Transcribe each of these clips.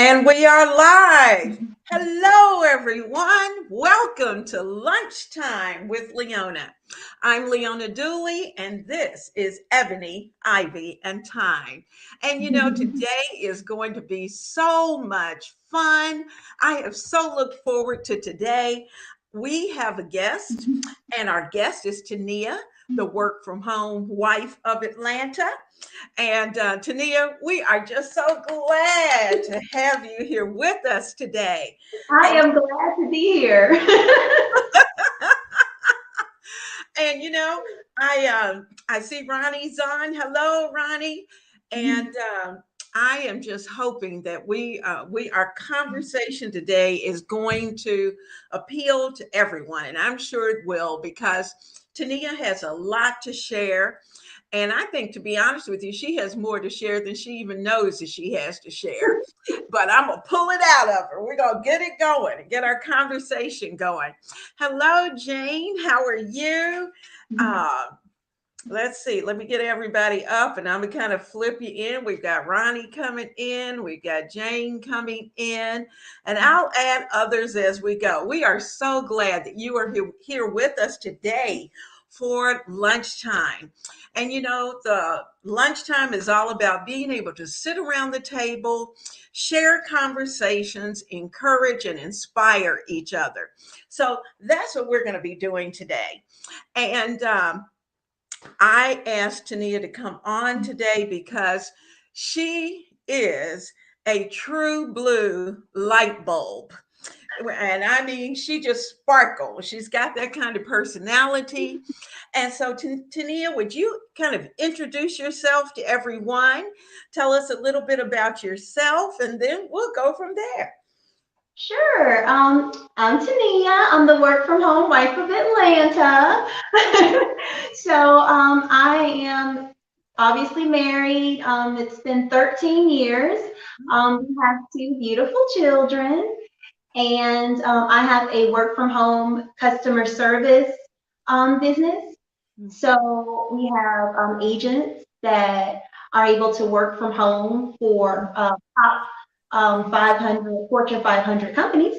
And we are live. Hello, everyone. Welcome to Lunchtime with Leona. I'm Leona Dooley, and this is Ebony, Ivy, and Thyme. And today is going to be so much fun. I have so looked forward to today. We have a guest, and our guest is Tania, the work from home wife of Atlanta. And Tania, we are just so glad to have you here with us today. I And am glad to be here. and I see Ronnie's on. Hello, Ronnie. And I am just hoping that our conversation today is going to appeal to everyone, and I'm sure it will because Tania has a lot to share. And I think, to be honest with you, she has more to share than she even knows that she has to share. But I'm going to pull it out of her. We're going to get it going and get our conversation going. Hello, Jane. How are you? Uh, let's see. Let me get everybody up and I'm going to kind of flip you in. We've got Ronnie coming in. We've got Jane coming in. And I'll add others as we go. We are so glad that you are here with us today for lunchtime. And the lunchtime is all about being able to sit around the table, share conversations, encourage and inspire each other. So that's what we're going to be doing today. And I asked Tania to come on today because she is a true blue light bulb. And I mean, she just sparkles. She's got that kind of personality. And so, Tania, would you kind of introduce yourself to everyone? Tell us a little bit about yourself, and then we'll go from there. Sure. I'm Tania. I'm the work from home wife of Atlanta. I am obviously married. It's been 13 years. We have two beautiful children, and I have a work from home customer service business. So we have agents that are able to work from home for top 500 Fortune 500 companies.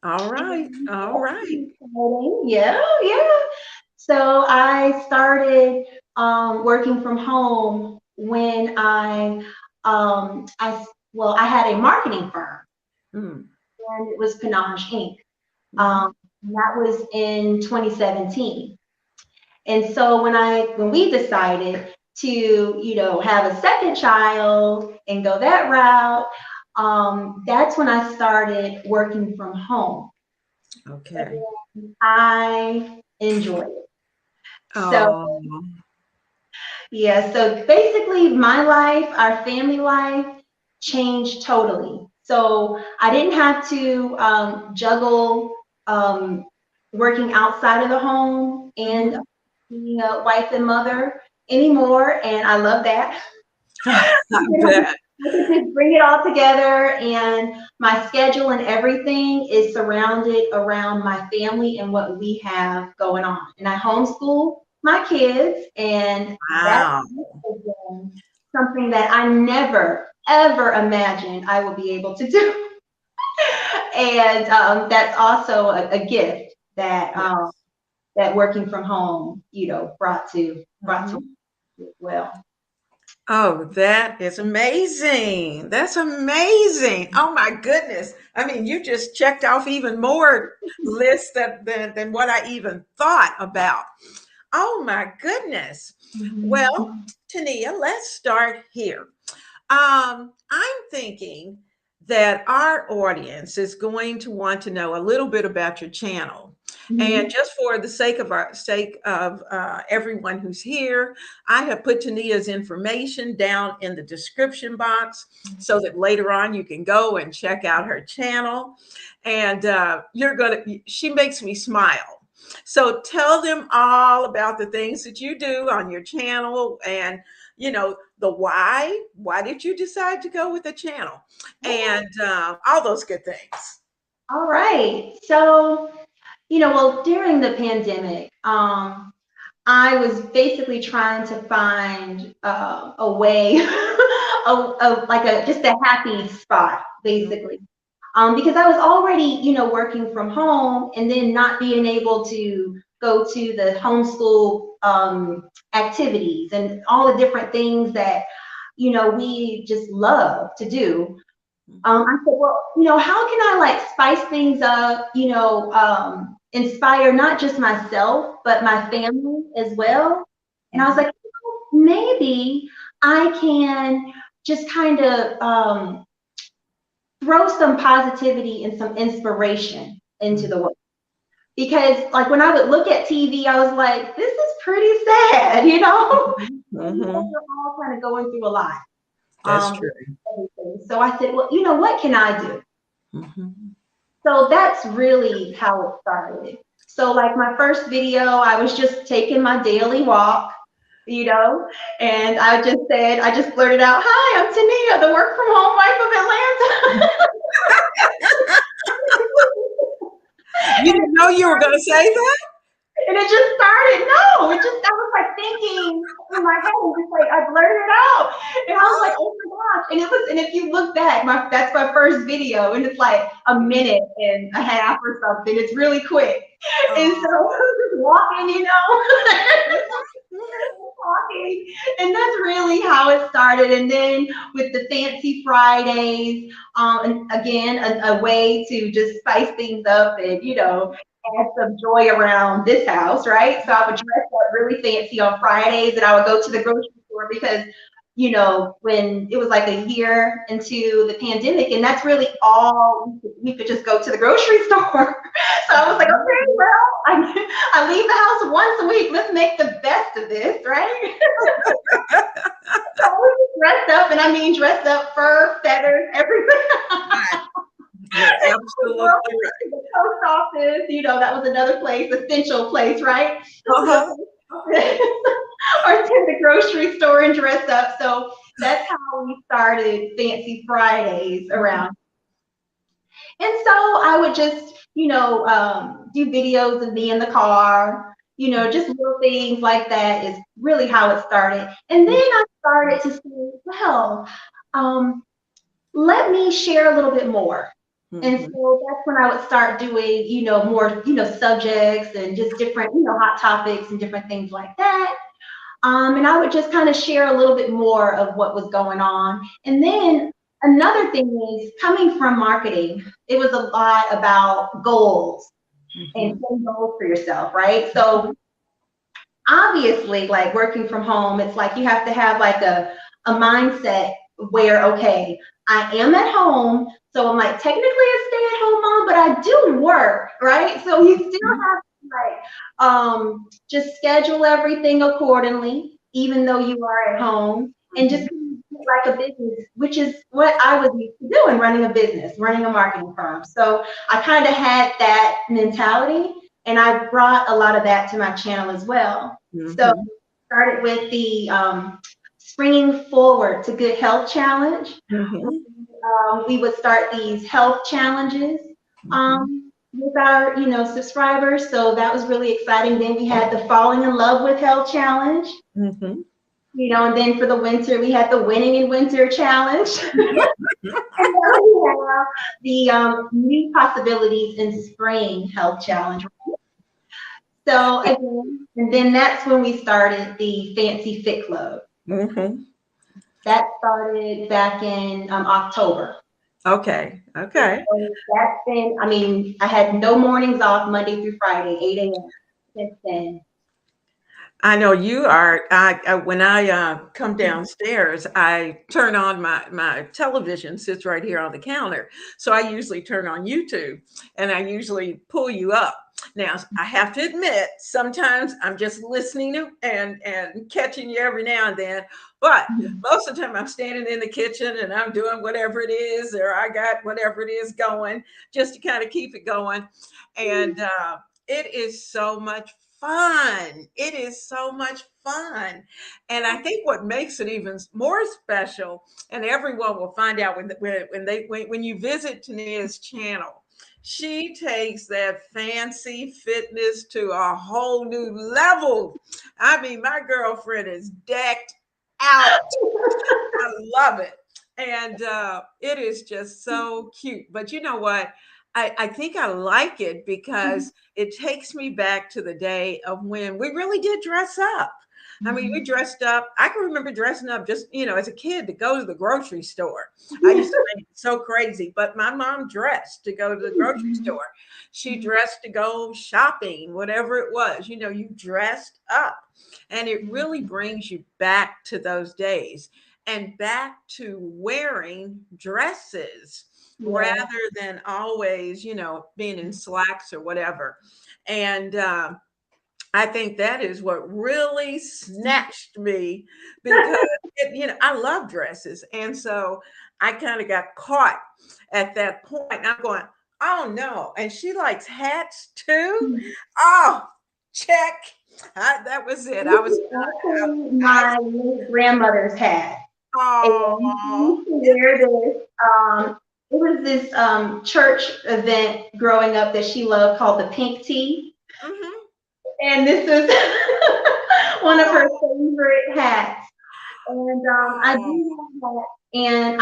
All right. All right. Yeah, yeah. So I started working from home when I had a marketing firm, Mm. and it was Panache Inc. And that was in 2017. And so when we decided to, have a second child and go that route, that's when I started working from home. Okay. And I enjoy it. So Oh, yeah, so basically my life, our family life changed totally. So I didn't have to juggle um, working outside of the home and mhm. being a wife and mother anymore, and I love that. I bet. I can just bring it all together, and my schedule and everything is surrounded around my family and what we have going on. And I homeschool my kids, and that's Wow. again, something that I never, ever imagined I would be able to do. And that's also a gift that Yes. that working from home, brought to Mhm. me as well. Oh, that is amazing. That's amazing. Oh my goodness. I mean, you just checked off even more lists than what I even thought about. Oh my goodness. Well, Mhm. Tania, let's start here. I'm thinking that our audience is going to want to know a little bit about your channel. And Mhm. just for the sake of everyone who's here, I have put Tania's information down in the description box so that later on you can go and check out her channel. And she makes me smile. So tell them all about the things that you do on your channel and the why. Why did you decide to go with the channel? And all those good things. All right. So, well, during the pandemic, I was basically trying to find a way like just a happy spot, basically. Because I was already, working from home and then not being able to go to the homeschool activities and all the different things that, we just love to do. I said, well, how can I like spice things up, inspire not just myself, but my family as well. And I was like, maybe I can just kind of throw some positivity and some inspiration into the world. Because like when I would look at TV, I was like, this is pretty sad, We're all kind of going through a lot. That's true. So I said, well, what can I do? Mm-hmm. So that's really how it started. So like my first video, I was just taking my daily walk, and I just blurted out, hi, I'm Tania, the work from home wife of Atlanta. You didn't know you were going to say that? And it just started. No, I was like thinking in my head, just like I blurted it out. And I was like, oh my gosh. And if you look back, that's my first video, and it's like a minute and a half or something. It's really quick. And so I was just walking, talking. And that's really how it started. And then with the Fancy Fridays, and again, a way to just spice things up and, add some joy around this house, right? So I would dress up really fancy on Fridays, and I would go to the grocery store because, when it was like a year into the pandemic, and that's really all we could just go to the grocery store. So I was like, okay, well, I leave the house once a week. Let's make the best of this, right? So I was dressed up, and I mean dressed up, fur, feathers, everything. You're absolutely right. The post office, that was another place, essential place, right? Uh-huh. Or to the grocery store and dress up. So that's how we started Fancy Fridays around. And so I would just, do videos of me in the car, just little things like that is really how it started. And then I started to say, well, let me share a little bit more. And so that's when I would start doing, more, subjects and just different, hot topics and different things like that. And I would just kind of share a little bit more of what was going on. And then another thing is coming from marketing, it was a lot about goals and setting goals for yourself, right? So obviously, like working from home, it's like you have to have like a mindset where, okay, I am at home, so I'm like technically a stay-at-home mom, but I do work, right? So you still have to like just schedule everything accordingly, even though you are at home, and just like a business, which is what I was used to doing, running a business, running a marketing firm. So I kind of had that mentality, and I brought a lot of that to my channel as well. So started with the Springing Forward to Good Health Challenge. We would start these health challenges with our, subscribers. So that was really exciting. Then we had the Falling in Love with Health Challenge. And then for the winter, we had the Winning in Winter Challenge. And then we have the New Possibilities in Spring Health Challenge. So again, and then that's when we started the Fancy Fit Club. That started back in October. Okay. So that's been, I had no mornings off Monday through Friday, 8 a.m. since then. I know you are. When I come downstairs, I turn on my television, sits right here on the counter. So I usually turn on YouTube, and I usually pull you up. Now, I have to admit, sometimes I'm just listening and catching you every now and then. But most of the time, I'm standing in the kitchen and I'm doing whatever it is, or I got whatever it is going, just to kind of keep it going. And it is so much fun. It is so much fun. And I think what makes it even more special, and everyone will find out when you visit Tania's channel, she takes that fancy fitness to a whole new level. I mean, my girlfriend is decked out. I love it. And it is just so cute. But you know what? I think I like it because it takes me back to the day of when we really did dress up. I mean, we dressed up. I can remember dressing up just, as a kid to go to the grocery store. I used to think it's so crazy, but my mom dressed to go to the grocery store. She dressed to go shopping, whatever it was. You dressed up. And it really brings you back to those days and back to wearing dresses rather Yeah. than always, being in slacks or whatever. And I think that is what really snatched me because, I love dresses. And so I kind of got caught at that point. And I'm going, oh no. And she likes hats too. Oh, check. That was it. This is actually I my late grandmother's hat. And she oh, used to wear this. It was this church event growing up that she loved called the Pink Tea. mhm. And this is one of her favorite hats. And I Oh, do have that. And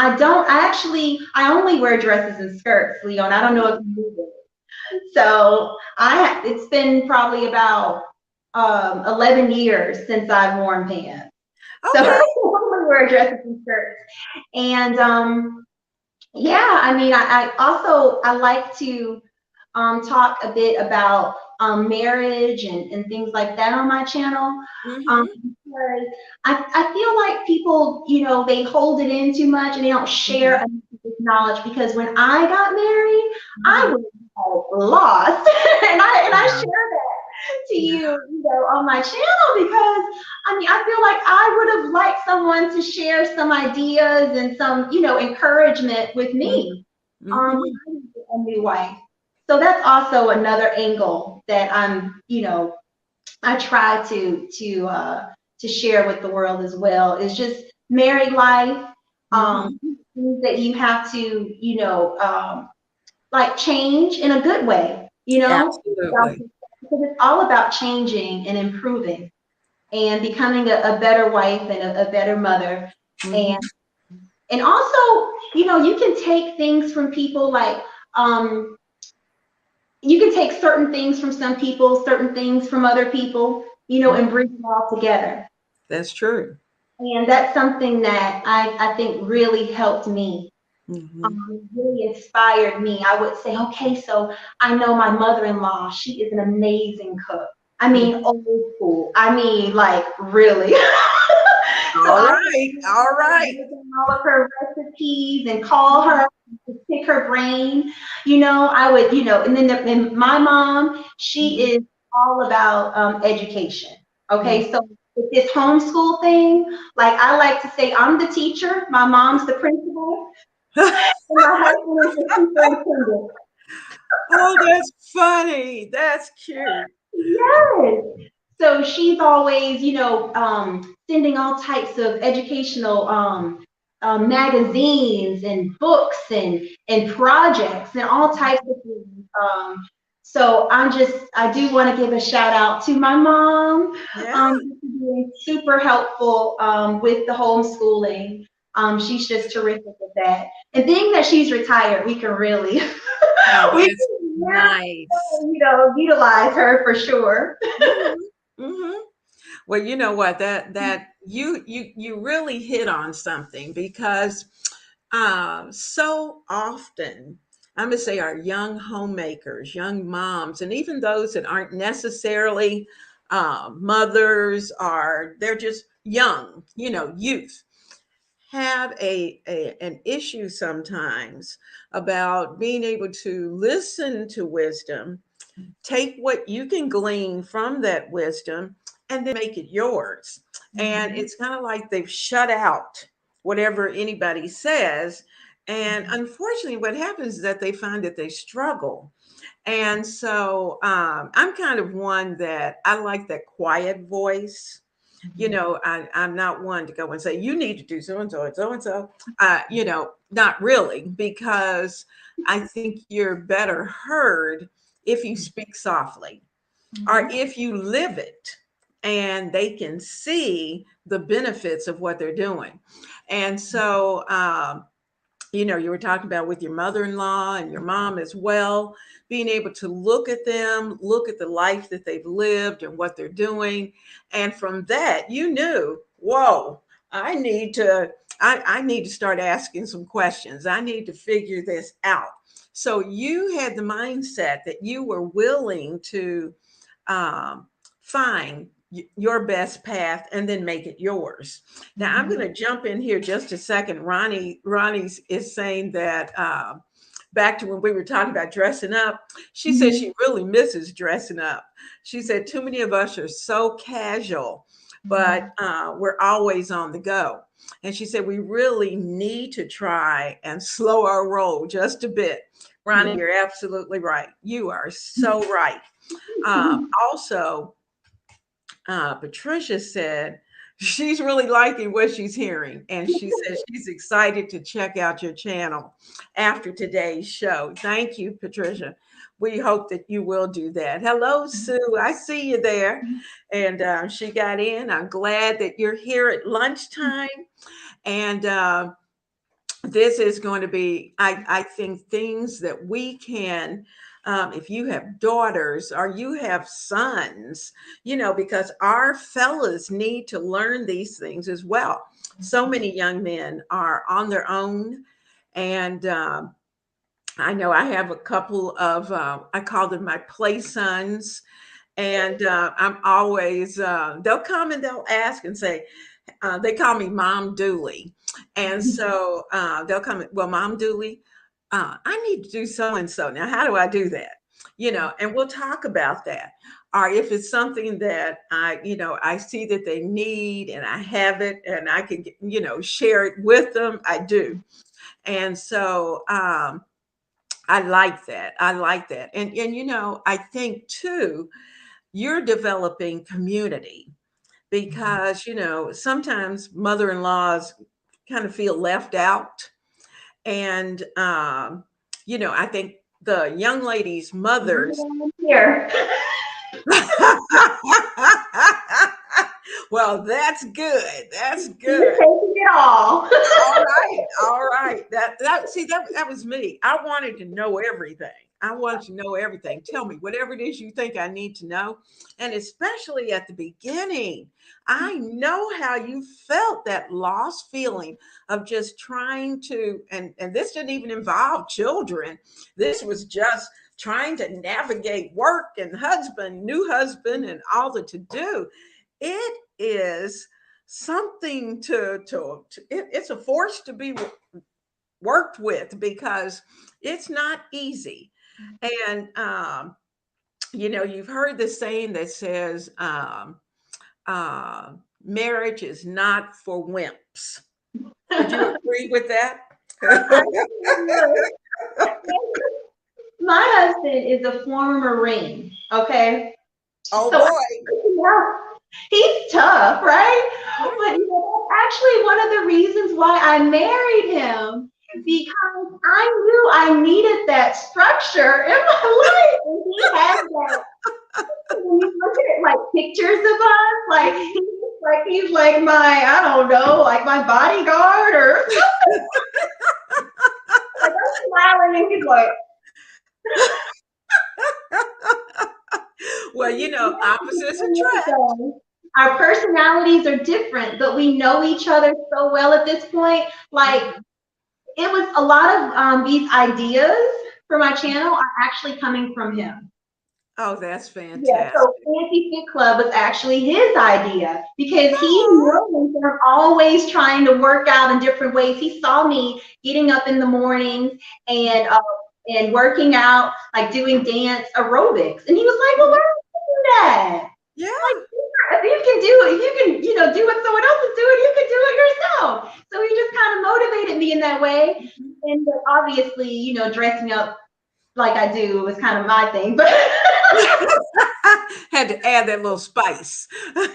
I only wear dresses and skirts, Leon. I don't know if you do this. So it's been probably about 11 years since I've worn pants. So okay. I only wear dresses and skirts. And yeah, I mean, I like to talk a bit about marriage and things like that on my channel. Mhm, Because I feel like people, they hold it in too much and they don't share mhm, enough of this knowledge. Because when I got married, I mhm. was lost, and I Yeah, share that to yeah. you, on my channel because I mean, I feel like I would have liked someone to share some ideas and some, encouragement with Mhm, me when mhm. I was a new wife. So that's also another angle that I try to share with the world as well. Is just married life, Mhm. things that you have to, like change in a good way, Absolutely. because it's all about changing and improving and becoming a better wife and a better mother. And Mhm. and also, you can take things from people like um, you can take certain things from some people, certain things from other people, and bring them all together. That's true. And that's something that I think really helped me, Mhm. really inspired me. I would say, okay, so I know my mother-in-law, she is an amazing cook. I Mhm. mean, old school. I mean, like really. So All I right. would All right. write down all of her recipes and call her to pick her brain. I would, and then my mom, she Mhm. is all about education. Mhm. Okay, so with this homeschool thing, like I like to say, I'm the teacher, my mom's the principal, and my husband is the superintendent. Oh, that's funny. That's cute. Yes. So she's always, sending all types of educational magazines and books and projects and all types of things. So I do want to give a shout out to my mom, Yeah. who's being super helpful with the homeschooling. She's just terrific with that. And being that she's retired, we can really, Oh, we that's can nice. utilize her for sure. Mhm. Mhm. Well, you know what? That you really hit on something because so often I'm gonna say our young homemakers, young moms, and even those that aren't necessarily mothers, are they're just young, youth, have an issue sometimes about being able to listen to wisdom, take what you can glean from that wisdom, and then make it yours. And Mhm, it's kind of like they've shut out whatever anybody says. And mhm, unfortunately, what happens is that they find that they struggle. And so I'm kind of one that I like that quiet voice. I'm not one to go and say, you need to do so and so and so and so. Not really, because I think you're better heard if you speak softly or mhm, if you live it. and they can see the benefits of what they're doing. And so, you were talking about with your mother-in-law and your mom as well, being able to look at them, look at the life that they've lived and what they're doing. And from that, you knew, whoa, I need to, I need to start asking some questions. I need to figure this out. So you had the mindset that you were willing to find your best path and then make it yours. Now I'm going to jump in here just a second. Ronnie is saying that back to when we were talking about dressing up, she said she really misses dressing up. She said too many of us are so casual, but we're always on the go. And she said we really need to try and slow our roll just a bit. Ronnie, you're absolutely right. You are so right. Also, Patricia said she's really liking what she's hearing. And she says she's excited to check out your channel after today's show. Thank you, Patricia. We hope that you will do that. Hello, Sue. I see you there. And she got in. I'm glad that you're here at lunchtime. And this is going to be, I think, things that we can, if you have daughters or you have sons, because our fellas need to learn these things as well. So many young men are on their own. And I know I have a couple of, I call them my play sons. And I'm always, they'll come and they'll ask and say, they call me Mom Dooley. And so they'll come, well, Mom Dooley, I need to do so and so. Now, how do I do that? And we'll talk about that. Or if it's something that I see that they need and I have it and I can, share it with them, I do. And so I like that. I like that. And I think too, you're developing community because sometimes mother-in-laws kind of feel left out. And I think the young ladies' mothers here. Well, that's good. That's good. Taking it all. All right. That was me. I wanted to know everything. I wanted to know everything. Tell me whatever it is you think I need to know. And especially at the beginning, I know how you felt, that lost feeling of just trying to, and this didn't even involve children. This was just trying to navigate work and new husband, and all the to do. It is something it's a force to be worked with because it's not easy. And you've heard the saying that says marriage is not for wimps. Would you agree with that? My husband is a former Marine, okay? Oh, so, boy. He's tough, right? But that's actually one of the reasons why I married him, because I knew I needed that structure in my life. And he has that. When you look at like pictures of us, he's like my, I don't know, like my bodyguard or something. Like I'm smiling and he's like, well, opposites attract. Our personalities are different, but we know each other so well at this point. Like, it was a lot of these ideas for my channel are actually coming from him. Oh, that's fantastic. Yeah, so Fancy Fit Club was actually his idea because he knows that I'm always trying to work out in different ways. He saw me getting up in the mornings and working out, like doing dance aerobics. And he was like, well, why don't you do that? Yeah. Like, if you can do it, if you can, do what someone else is doing, you can do it yourself. So he just kind of motivated me in that way. And obviously, dressing up like I do was kind of my thing, but had to add that little spice. So,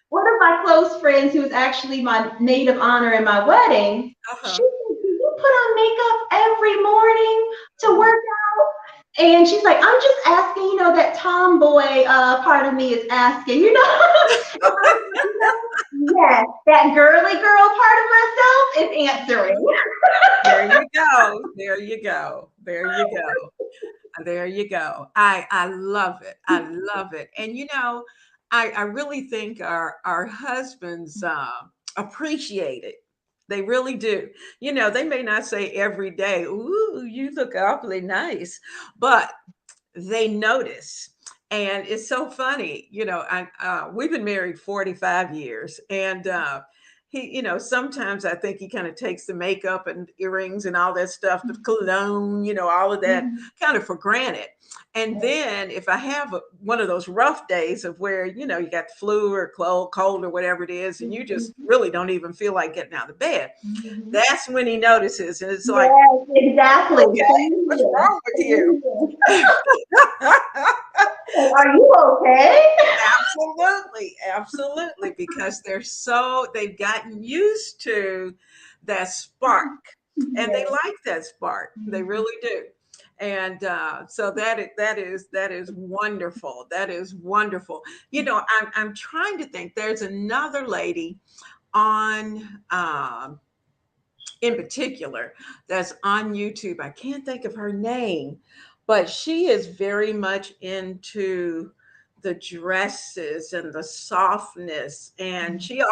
one of my close friends, who's actually my maid of honor in my wedding, she said, do you put on makeup every morning to work out? And she's like, I'm just asking, that tomboy part of me is asking, And I was like, yes, that girly girl part of myself is answering. There you go. There you go. There you go. There you go. I love it. I love it. And I really think our husbands appreciate it. They really do. They may not say every day, "Ooh, you look awfully nice," but they notice. And it's so funny, we've been married 45 years, and he, sometimes I think he kind of takes the makeup and earrings and all that stuff, the cologne, all of that kind of for granted. And then if I have one of those rough days of where, you got the flu or cold or whatever it is, and you just really don't even feel like getting out of bed, that's when he notices. And it's like, Yes, exactly. okay, what's wrong with you? Are you okay? Absolutely, absolutely, because they've gotten used to that spark, and they Yes. like that spark. They really do. And so that is wonderful. That is wonderful. I'm trying to think. There's another lady on in particular that's on YouTube. I can't think of her name, but she is very much into the dresses and the softness. And she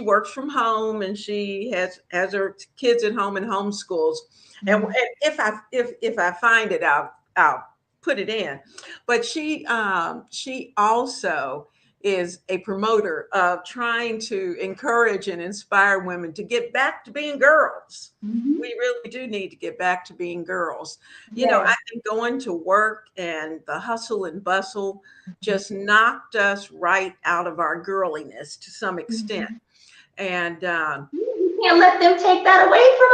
works from home, and she has her kids at home and homeschools. And if I find it, I'll put it in. But she also is a promoter of trying to encourage and inspire women to get back to being girls. We really do need to get back to being girls. Yes. I think going to work and the hustle and bustle just knocked us right out of our girliness to some extent. And You can't let them take that away from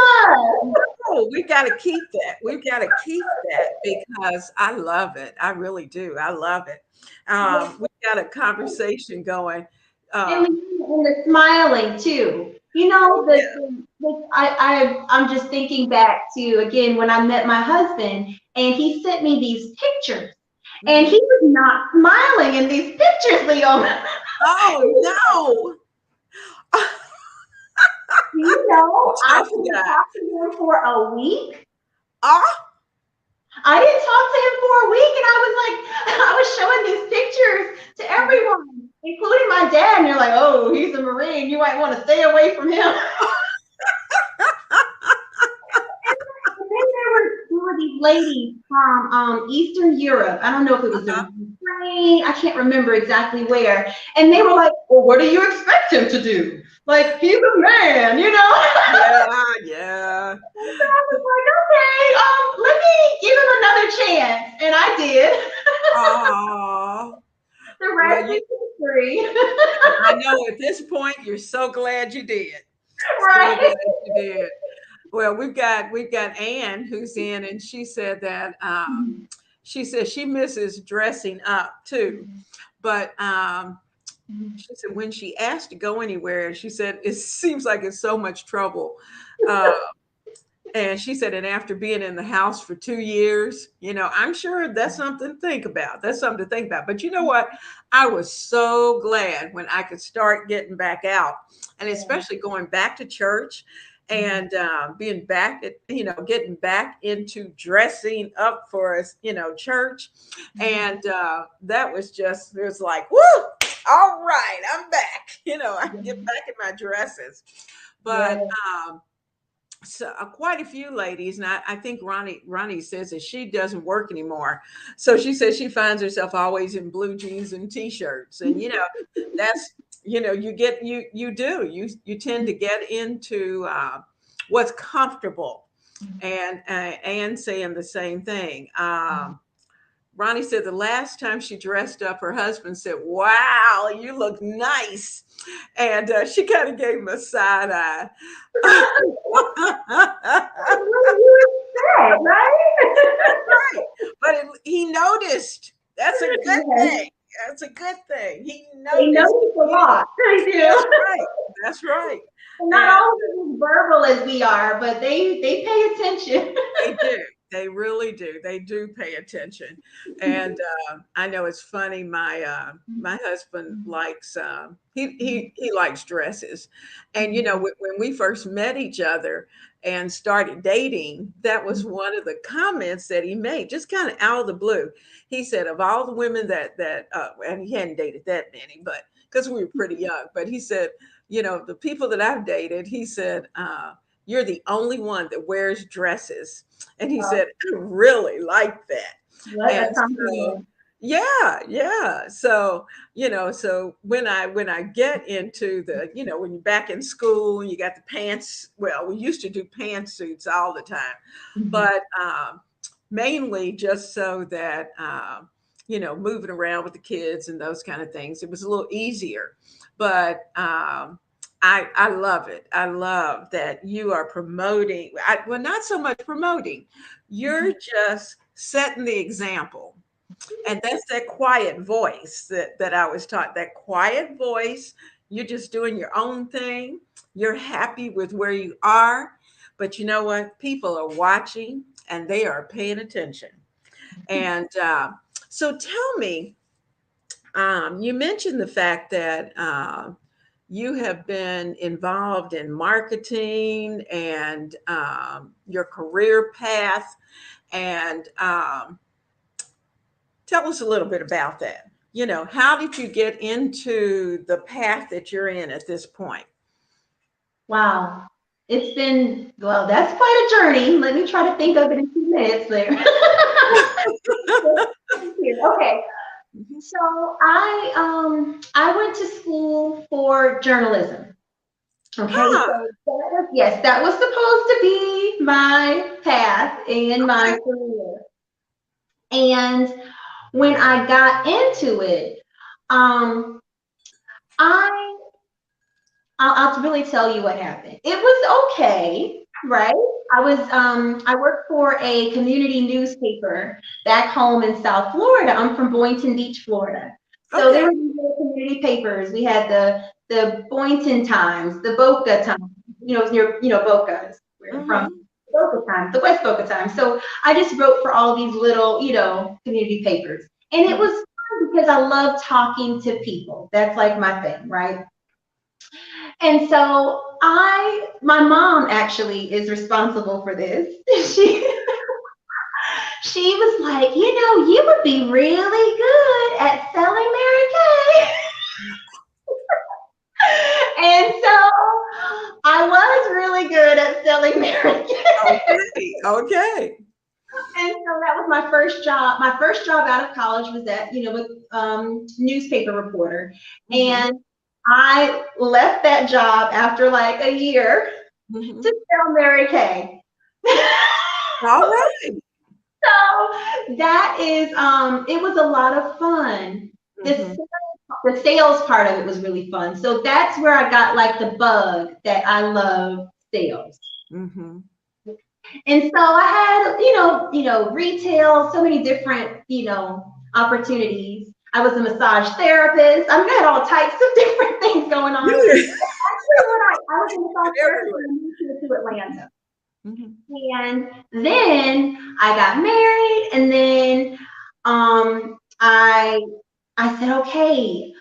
us. no, we've got to keep that. We've got to keep that because I love it. I really do. I love it. We've got a conversation going. And Um, the smiling too. oh yeah. I'm just thinking back to again when I met my husband and he sent me these pictures and he Mhm. was not smiling in these pictures, Leona. Oh no. I Tough didn't guy. talk to him for a week. Ah, I didn't talk to him for a week, and I was like, I was showing these pictures to everyone, including my dad, and they're like, "Oh, he's a Marine. You might want to stay away from him." And then there were these ladies from Eastern Europe. I don't know if it was uh-huh. in Ukraine. I can't remember exactly where. And they were like, "Well, what do you expect him to do? Like he's a man, you know?" Yeah, yeah. And so I was like, "Okay, let me give him another chance," and I did. Oh, The well, rest is history. I know at this point you're so glad you did. So Right. glad you did. Well, we've got Anne who's in, and she said that she says she misses dressing up too, but she said when she asked to go anywhere, she said it seems like it's so much trouble. Uh, and she said, and after being in the house for 2 years, I'm sure that's something to think about. That's something to think about. But you know what? I was so glad when I could start getting back out, and especially going back to church and being back at, getting back into dressing up for us, church. And that was just, it was like, woo, all right, I'm back. I can get back in my dresses. But Yeah. so quite a few ladies, and I think Ronnie says that she doesn't work anymore, so she says she finds herself always in blue jeans and t-shirts, and that's you tend to get into what's comfortable, and Anne saying the same thing. Ronnie said the last time she dressed up, her husband said, "Wow, you look nice," and she kind of gave him a side eye. What do you expect, right? Right. But he noticed. That's a good Yes. thing. That's a good thing. He They noticed. notice a lot. They That's do. right. That's right. Not And always as verbal as we are, but they pay attention. they do. They really do. They do pay attention. And I know it's funny. My husband likes he likes dresses, and when we first met each other and started dating, that was one of the comments that he made, just kind of out of the blue. He said, of all the women that and he hadn't dated that many, but because we were pretty young, but he said, the people that I've dated, he said, you're the only one that wears dresses. And he said, I really like that. What a And so, compliment. yeah, yeah. So, so when I get into when you're back in school, you got the pants. Well, we used to do pantsuits all the time, Mhm. but mainly just so that, moving around with the kids and those kind of things, it was a little easier. But I love it. I love that you are promoting. Well, not so much promoting. You're just setting the example, and that's that quiet voice that I was taught. That quiet voice. You're just doing your own thing. You're happy with where you are, but you know what? People are watching and they are paying attention. And so, tell me. You mentioned the fact that you have been involved in marketing and your career path. And tell us a little bit about that. How did you get into the path that you're in at this point? Wow. It's been, well, that's quite a journey. Let me try to think of it in 2 minutes there. Okay. Mhm. So I went to school for journalism. Okay, so Ah, yes, that was supposed to be my path in my okay. career. And when I got into it, um, I I'll really tell you what happened. It was okay, right? I worked for a community newspaper back home in South Florida. I'm from Boynton Beach, Florida. So there Okay. were these little community papers. We had the Boynton Times, the Boca Times, near Boca, where I'm from. Hmm. Boca Times, the West Boca Times. So I just wrote for all these little, community papers. And it was Hmm. fun because I love talking to people. That's like my thing, right? And so my mom actually is responsible for this. She she was like, you would be really good at selling Mary Kay. And so I was really good at selling Mary Kay. Okay. Okay. And so that was my first job. My first job out of college was with newspaper reporter. Hmm. And I left that job after like a year Hmm. to sell Mary Kay. All right. So that is it was a lot of fun. The Hmm. the sales part of it was really fun. So that's where I got like the bug that I love sales. Hmm. And so I had, retail, so many different, opportunities. I was a massage therapist. I had all types of different things going on. You're Actually, when I was a massage therapist everywhere. when I moved here to Atlanta. Hmm. And then I got married, and then I said, okay.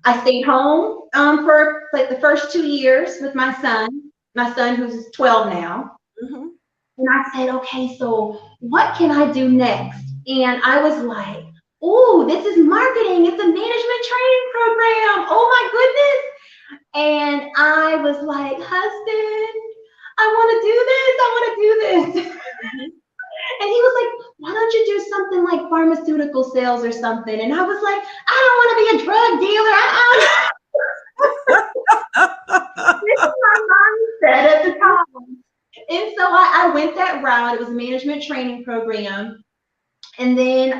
I stayed home for like the first 2 years with my son who's 12 now. Hmm. And I said, okay, so what can I do next? And I was like, oh, this is marketing. It's a management training program. Oh my goodness. And I was like, husband, I want to do this. I want to do this. Hmm. And he was like, why don't you do something like pharmaceutical sales or something? And I was like, I don't want to be a drug dealer. This is my mindset at the time. And so I went that route. It was a management training program. And then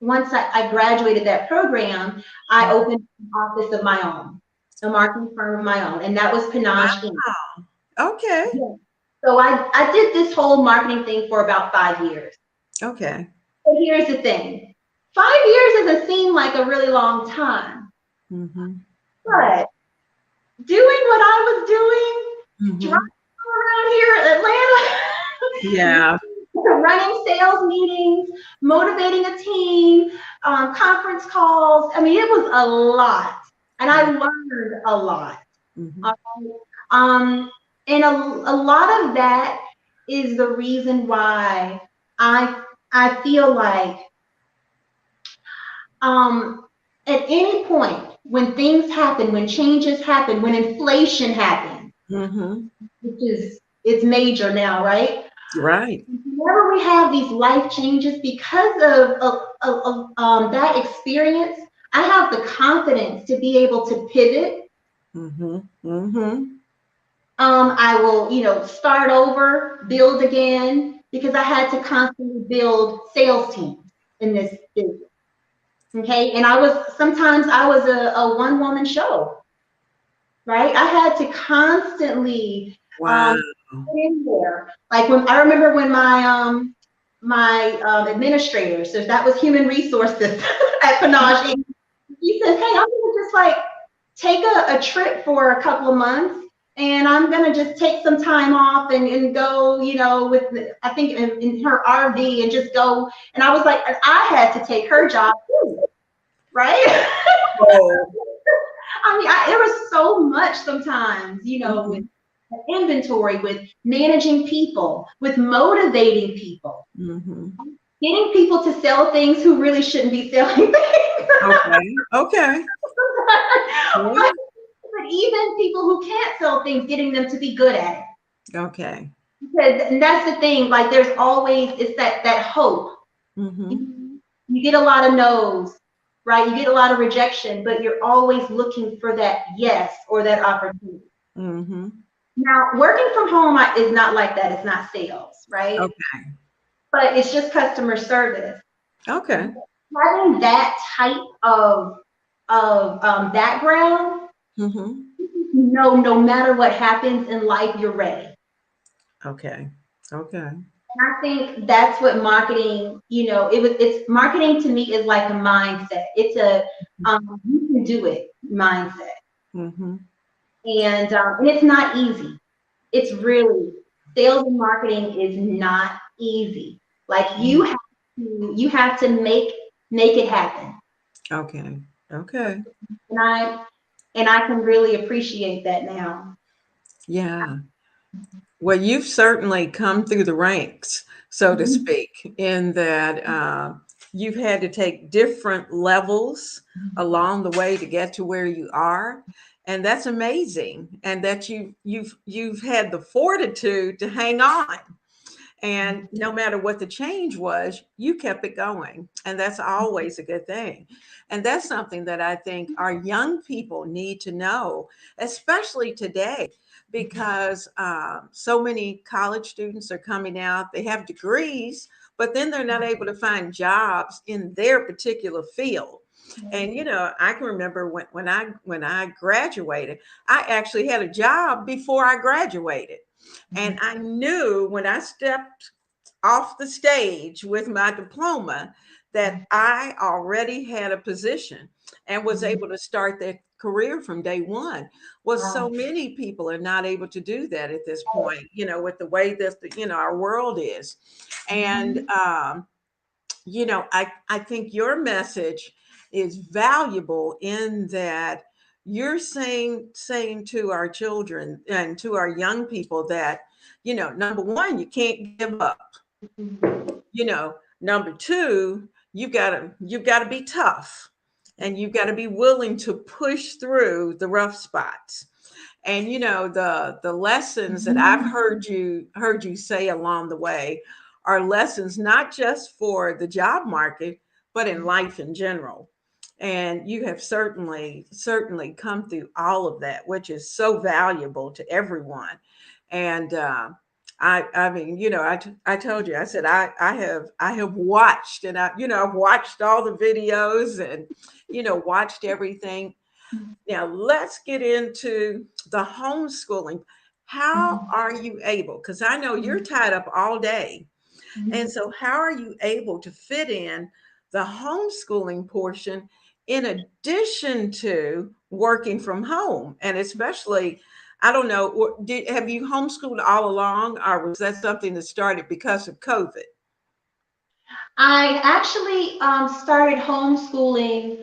once I graduated that program, I opened an office of my own, a marketing firm of my own. And that was Panache Inc. Wow. Okay. Yeah. So I did this whole marketing thing for about 5 years. Okay. But here's the thing. 5 years doesn't seem like a really long time. Hmm. But doing what I was doing, Hmm. driving around here in Atlanta, Yeah. Running sales meetings, motivating a team, conference calls. I mean, it was a lot, and I Yeah. learned a lot. Mhm. Um, um, and a lot of that is the reason why I feel like at any point when things happen, when changes happen, when inflation happens, Mhm. which is it's major now, right? Right. Whenever we have these life changes because of that experience, I have the confidence to be able to pivot. Mhm. Mhm. I will, start over, build again, because I had to constantly build sales teams in this business. Okay. And sometimes I was a one woman show, right? I had to constantly Wow. get in there. Like when I remember when my administrator, so that was human resources at Panache, he says, "Hey, I'm gonna just like take a trip for a couple of months, and I'm gonna just take some time off and go, with I think in her RV and just go." And I was like, and I had to take her job too, right? Oh. I mean, there was so much sometimes, with Mhm. inventory, with managing people, with motivating people, Mhm. getting people to sell things who really shouldn't be selling things. Okay. Okay. Yeah. But even people who can't sell things, getting them to be good at it. Okay. Because and that's the thing, like there's always it's that hope. Mhm. You get a lot of no's, right? You get a lot of rejection, but you're always looking for that yes or that opportunity. Mhm. Now, working from home is not like that. It's not sales, right? Okay. But it's just customer service. Okay. Having that type of background, Mhm. no matter what happens in life, you're ready. Okay. Okay. And I think that's what marketing, it's marketing to me is like a mindset. It's a you can do it mindset, Mhm. and it's not easy. It's really sales and marketing is not easy. Like Mhm. you have to make it happen. Okay. Okay. And I can really appreciate that now. Yeah. Well, you've certainly come through the ranks, so to Mhm. speak, in that you've had to take different levels along the way to get to where you are, and that's amazing. And that you've had the fortitude to hang on, and no matter what the change was, you kept it going, and that's always a good thing. And that's something that I think our young people need to know, especially today, because so many college students are coming out, they have degrees, but then they're not able to find jobs in their particular field. And I can remember when I graduated, I actually had a job before I graduated. And I knew when I stepped off the stage with my diploma that I already had a position and was able to start that career from day one. Well, so Wow. many people are not able to do that at this point, with the way that our world is. And I think your message is valuable in that you're saying to our children and to our young people that, number one, you can't give up. Number two, you've got to be tough, and you've got to be willing to push through the rough spots. And the lessons that I've heard you say along the way are lessons not just for the job market, but in life in general. And you have certainly come through all of that, which is so valuable to everyone. And I mean, I told you, I said I have watched, and I've watched all the videos, and watched everything. Now, let's get into the homeschooling. How are you able? Because I know you're tied up all day. And so, how are you able to fit in the homeschooling portion in addition to working from home? And especially, I don't know. Have you homeschooled all along, or was that something that started because of COVID? I actually started homeschooling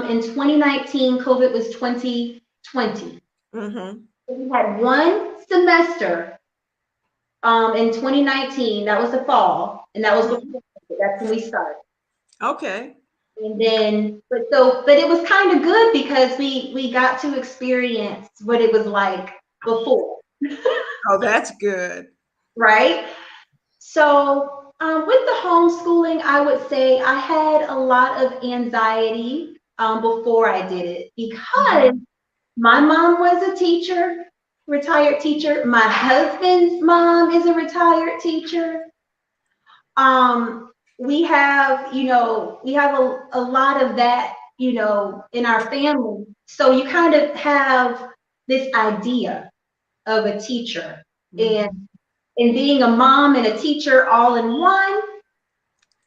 in 2019. COVID was 2020. Mm-hmm. We had one semester in 2019. That was the fall, and that was Mm-hmm. before COVID. That's when we started. Okay. And then, but it was kind of good because we got to experience what it was like before, Oh, that's good. right? So, with the homeschooling, I would say I had a lot of anxiety before I did it because my mom was a teacher, retired teacher. My husband's mom is a retired teacher. We have, we have a lot of that, in our family. So you kind of have this idea of a teacher. And Mm-hmm. being a mom and a teacher all in one,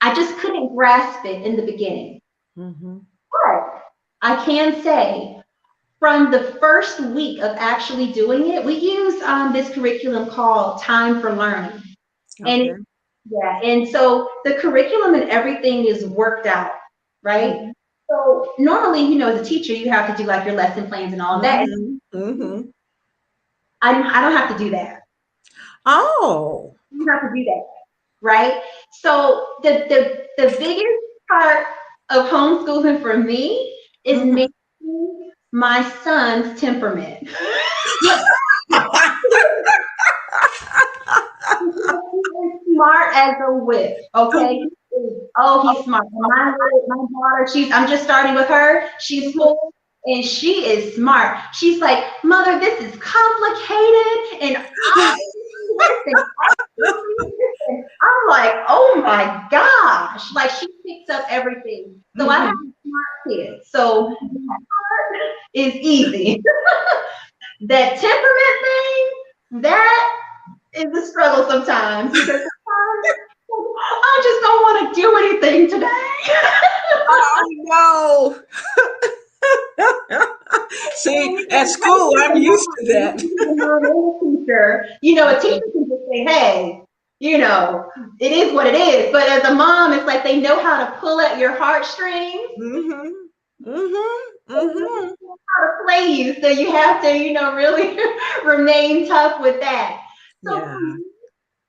I just couldn't grasp it in the beginning. Mm-hmm. But I can say from the first week of actually doing it, we use this curriculum called Time for Learning. And Okay. yeah, and so the curriculum and everything is worked out, right? Mm-hmm. So normally, as a teacher, you have to do like your lesson plans and all of that. Mm-hmm. Mm-hmm. I don't have to do that. Oh. You don't have to do that, right? So the biggest part of homeschooling for me is Mm-hmm. making my son's temperament. He's smart as a whip, okay? Oh, he's smart. My daughter, I'm just starting with her. She's 4 and she is smart. She's like, Mother, this is complicated and I and I'm like, oh my gosh. Like she picks up everything. So I have Mm-hmm. smart kids. So that part is easy. That temperament thing, that is a struggle sometimes because sometimes I just don't want to do anything today. Oh no. See, at school, I'm used to that. Teacher, a teacher can just say, hey, it is what it is. But as a mom, it's like they know how to pull at your heartstrings. Mm-hmm. Mm-hmm. They know Mm-hmm. how to play you. So you have to, really remain tough with that. So Yeah. for me,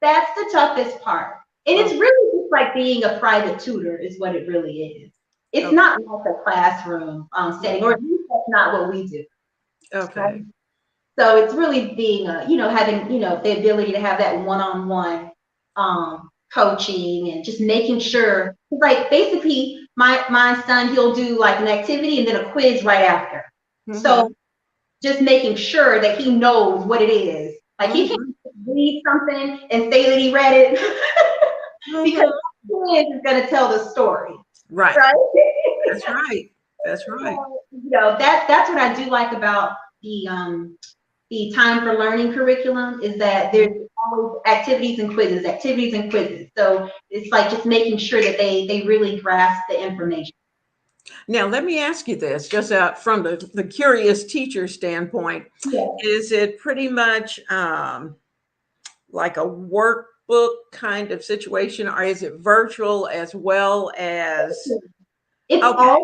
that's the toughest part. And it's Oh, really just like being a private tutor is what it really is. It's okay. not like a classroom setting, or at least that's not what we do. Right? Okay. So it's really being having, the ability to have that one-on-one coaching and just making sure, like basically my son, he'll do like an activity and then a quiz right after. Mm-hmm. So just making sure that he knows what it is. Like he can't Mm-hmm. read something and say that he read it because Mm-hmm. the quiz is going to tell the story, Right. right? That's right. That's right. So, that's what I do like about the Time for Learning curriculum is that there's always activities and quizzes. So it's like just making sure that they really grasp the information. Now, let me ask you this, just from the curious teacher standpoint, Yeah. is it pretty much like a workbook kind of situation, or is it virtual as well as? It's Okay.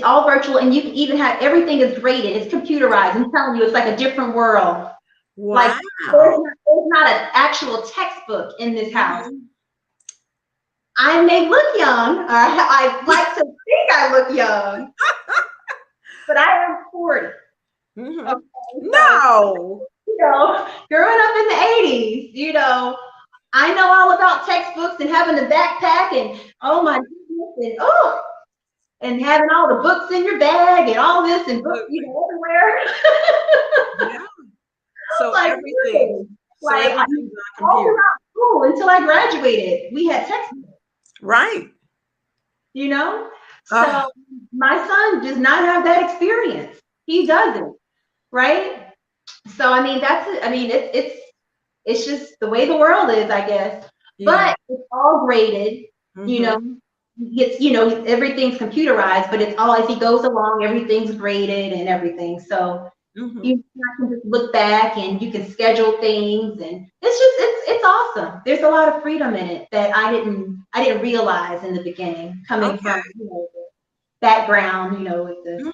all virtual and you can even have everything is graded. It's computerized. I'm telling you, it's like a different world. Like Wow. there's not an actual textbook in this house. Mhm. I may look young, or I like to think I look young, but I am 40. Mhm. Okay, so No. growing up in the 80s, I know all about textbooks and having the backpack and oh my goodness and having all the books in your bag and all this and books, Absolutely. everywhere. Yeah. So Like everything. really, So like everything's on all computer. throughout school until I graduated, we had textbooks, Right. you know. Uh, So my son does not have that experience. He doesn't, right? So I mean, that's it. I mean, it's just the way the world is, I guess. yeah. But it's all graded, you know. Hmm. It's everything's computerized, but it's all as he goes along, everything's graded and everything. So Hmm. You can just look back and you can schedule things, and it's awesome. There's a lot of freedom in it that I didn't realize in the beginning, coming Okay. from the background, with Mhm.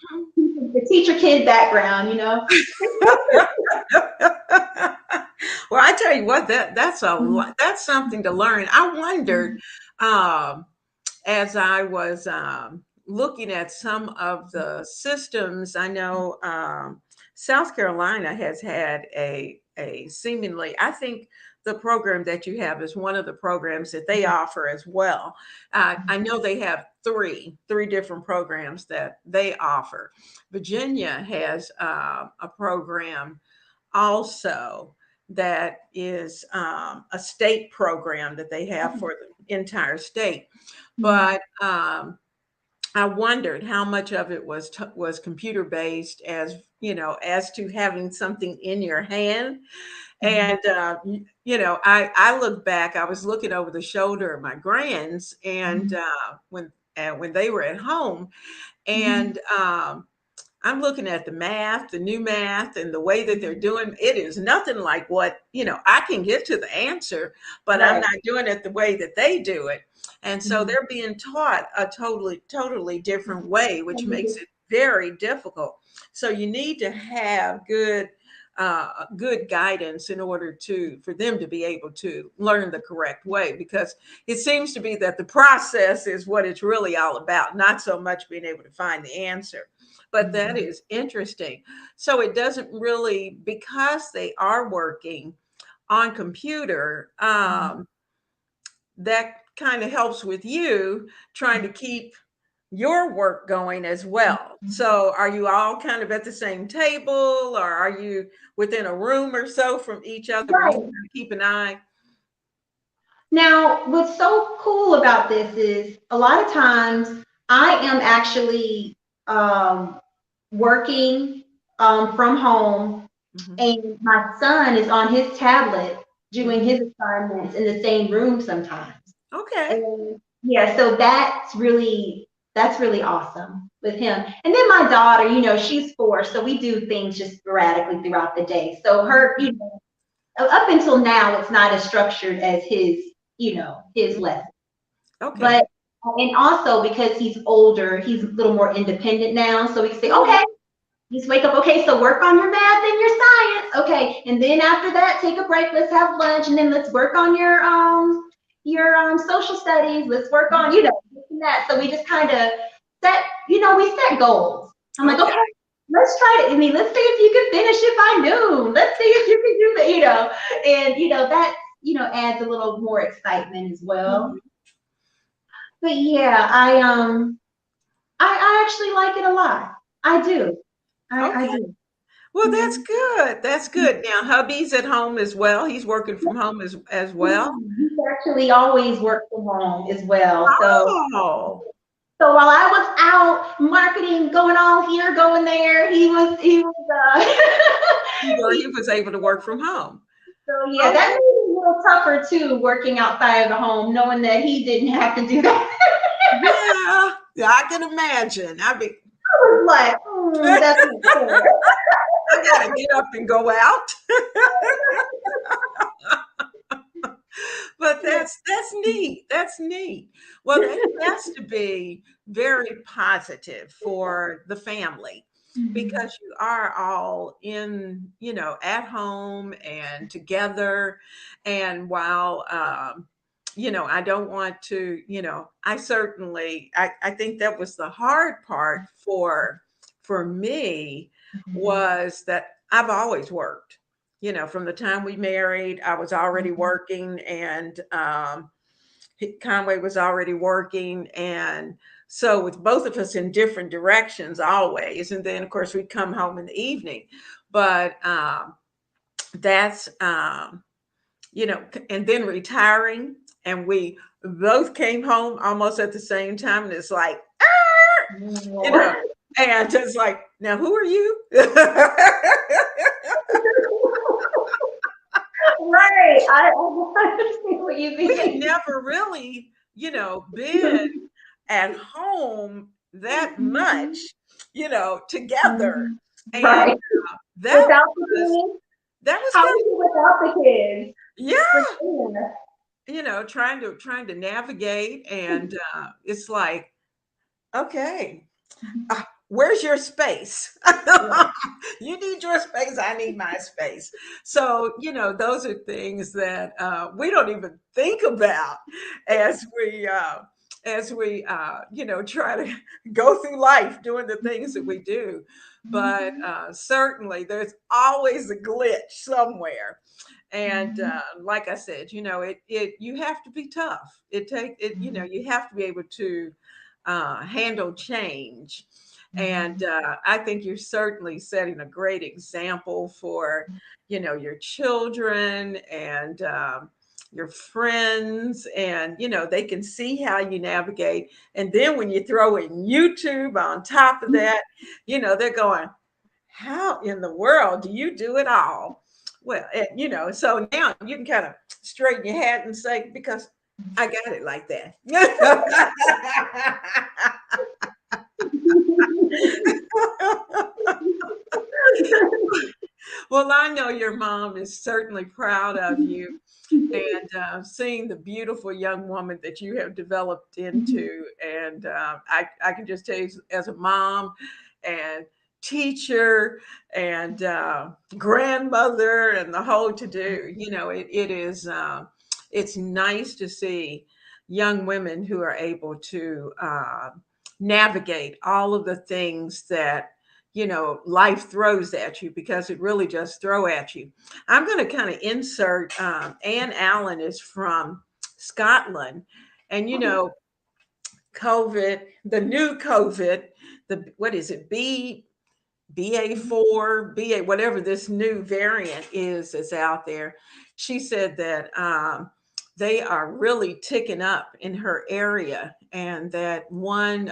the teacher kid background, Well, I tell you what, that's a Mhm. lot, that's something to learn. I wondered, um, as I was looking at some of the systems. I know South Carolina has had a seemingly, I think the program that you have is one of the programs that they offer as well. I know they have three different programs that they offer. Virginia has a program also that is a state program that they have for the entire state. But I wondered how much of it was computer based, as as to having something in your hand. And I look back. I was looking over the shoulder of my grands, and when they were at home, and I'm looking at the new math, and the way that they're doing it is nothing like what, I can get to the answer, but I'm Right. not doing it the way that they do it. And so Mhm. they're being taught a totally different way, which makes it very difficult. So you need to have good guidance in order for them to be able to learn the correct way, because it seems to be that the process is what it's really all about, not so much being able to find the answer. But that is interesting. So it doesn't really, because they are working on computer, that kind of helps with you trying to keep your work going as well. So are you all kind of at the same table, or are you within a room or so from each other where you Right. kind of keep an eye? Now, what's so cool about this is a lot of times I am actually working from home, Mhm. and my son is on his tablet doing Mhm. his assignments in the same room sometimes. Okay. And yeah, so that's really awesome with him. And then my daughter, she's 4, so we do things just sporadically throughout the day. So her, Mhm. up until now, it's not as structured as his Mhm. lesson. Okay. But and also because he's older, he's a little more independent now. So we can say, Mhm. okay, just wake up, okay, so work on your math and your science. Okay. And then after that, take a break, let's have lunch, and then let's work on your social studies. Let's work on, this and that. So we just kind of we set goals. I'm like, Okay. okay, let's try it. I mean, let's see if you can finish it by noon. Let's see if you can do and that, adds a little more excitement as well. Mhm. But yeah, I actually like it a lot. I do. I Okay. do. Well, that's Mhm. good. That's good. Now, hubby's at home as well. He's working from home as well. He's actually always worked from home as well. So Oh, so while I was out marketing, going all here, going there, he was he was able to work from home. so yeah, that made Okay. it a little tougher too, working outside of the home, knowing that he didn't have to do that. Yeah, yeah, I can imagine. I was like, that's not fair. I got to get up and go out. But that's neat. That's neat. Well, that has to be very positive for the family, Mhm. because you are all at home and together. And while I don't want to, I think that was the hard part for me, was that I've always worked. From the time we married, I was already working, and Conway was already working. And so, with both of us in different directions always. And then, of course, we'd come home in the evening. But that's, and then retiring, and we both came home almost at the same time. And it's like, you know, No. and it's like, now who are you? Right. I understand what you We had mean. never really, been at home that much, together. And Right. that Without the was kids, that was how kind is it without the kids? of, yeah, For sure. trying to navigate, and it's like, okay, where's your space? Yeah. You need your space. I need my space. So, those are things that we don't even think about as we try to go through life doing the things that we do. But Mhm. certainly there's always a glitch somewhere. And Mhm. like I said, it you have to be tough. You have to be able to handle change. And Mhm. I think you're certainly setting a great example for, your children and your friends, and they can see how you navigate. And then when you throw in YouTube on top of that, they're going, how in the world do you do it all? Well, so now you can kind of straighten your hat and say, because I got it like that. Well, I know your mom is certainly proud of you, and seeing the beautiful young woman that you have developed into. And I can just tell you, as a mom and teacher and grandmother and the whole to do, it's nice to see young women who are able to navigate all of the things that life throws at you, because it really does throw at you. I'm going to kind of insert, Anne Allen is from Scotland. And, COVID, the new COVID, what is it, BA4, BA, whatever this new variant is out there. She said that they are really ticking up in her area, and that one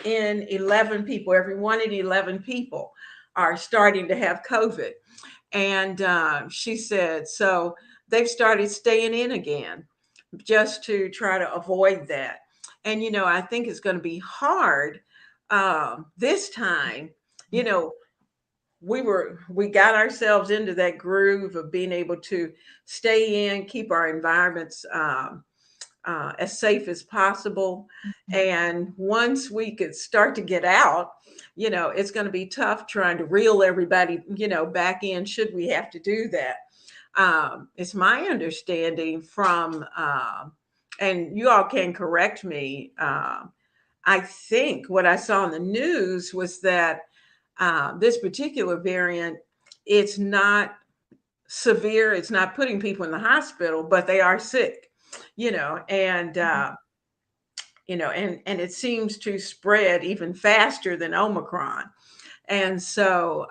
in 11 people, every 1 in 11 people are starting to have COVID. And she said, so they've started staying in again just to try to avoid that. And, I think it's going to be hard this time. You know, we got ourselves into that groove of being able to stay in, keep our environments as safe as possible. And once we could start to get out, it's going to be tough trying to reel everybody, back in, should we have to do that. It's my understanding from, and you all can correct me, I think what I saw in the news was that this particular variant, it's not severe, it's not putting people in the hospital, but they are sick, and and it seems to spread even faster than Omicron. And so